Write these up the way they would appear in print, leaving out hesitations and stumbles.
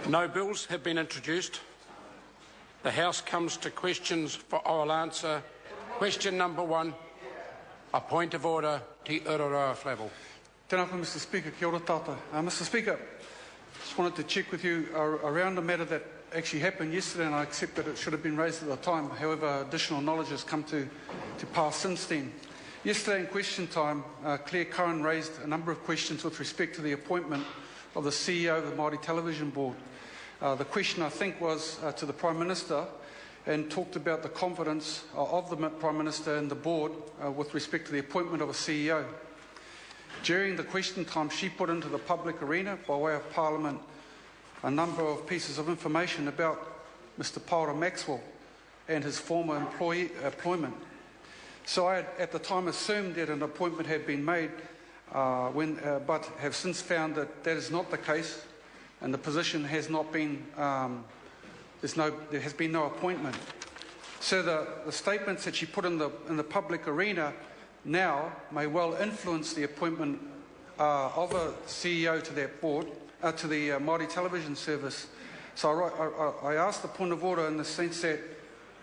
No bills have been introduced. The House comes to questions for oral answer. Question number 1. A point of order, Te Urarawa Flavel. Tēnā koe, Mr. Speaker. Kia ora tātou. Mr. Speaker, just wanted to check with you around a matter that actually happened yesterday, and I accept that it should have been raised at the time. However, additional knowledge has come to pass since then. Yesterday in question time, Claire Curran raised a number of questions with respect to the appointment of the CEO of the Māori Television Board. The question, I think, was to the Prime Minister, and talked about the confidence of the Prime Minister and the board with respect to the appointment of a CEO. During the question time, she put into the public arena, by way of Parliament, a number of pieces of information about Mr. Paora Maxwell and his former employment. So I had at the time assumed that an appointment had been made, but have since found that that is not the case, and the position has not been, there has been no appointment. So the statements that she put in the public arena now may well influence the appointment of a CEO to that board, to the Māori Television Service. So I asked the point of order in the sense that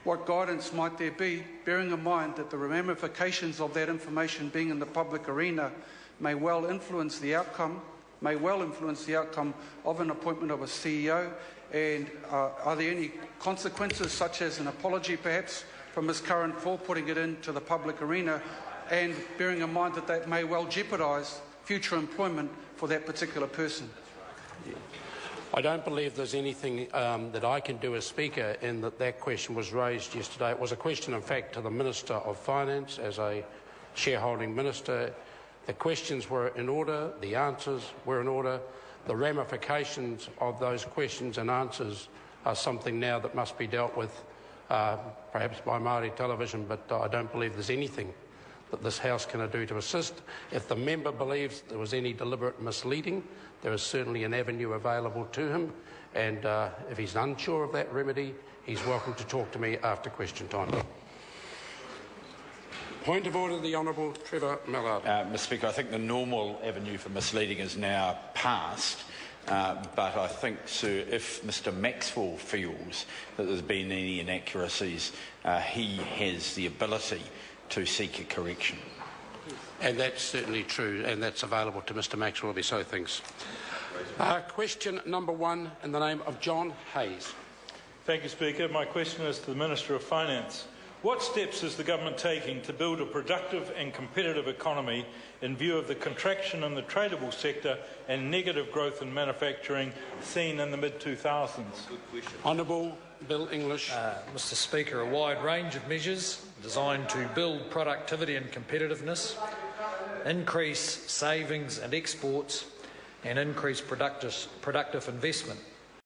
what guidance might there be, bearing in mind that the ramifications of that information being in the public arena may well influence the outcome, of an appointment of a CEO, and are there any consequences, such as an apology perhaps from Ms Curran for putting it into the public arena, and bearing in mind that that may well jeopardise future employment for that particular person? I don't believe there's anything that I can do as Speaker in that question was raised yesterday. It was a question, in fact, to the Minister of Finance as a shareholding minister. The questions were in order, the answers were in order. The ramifications of those questions and answers are something now that must be dealt with, perhaps by Māori Television, but I don't believe there's anything that this House can do to assist. If the member believes there was any deliberate misleading, there is certainly an avenue available to him, and if he's unsure of that remedy, he's welcome to talk to me after question time. Point of order, the Honourable Trevor Mallard. Mr Speaker, I think the normal avenue for misleading is now passed, but I think, sir, if Mr Maxwell feels that there's been any inaccuracies, he has the ability to seek a correction. And that's certainly true, and that's available to Mr Maxwell if he so thinks. Question number 1 in the name of John Hayes. Thank you, Speaker. My question is to the Minister of Finance. What steps is the government taking to build a productive and competitive economy in view of the contraction in the tradable sector and negative growth in manufacturing seen in the mid-2000s? Honourable Bill English. Mr Speaker, a wide range of measures designed to build productivity and competitiveness, increase savings and exports, and increase productive investment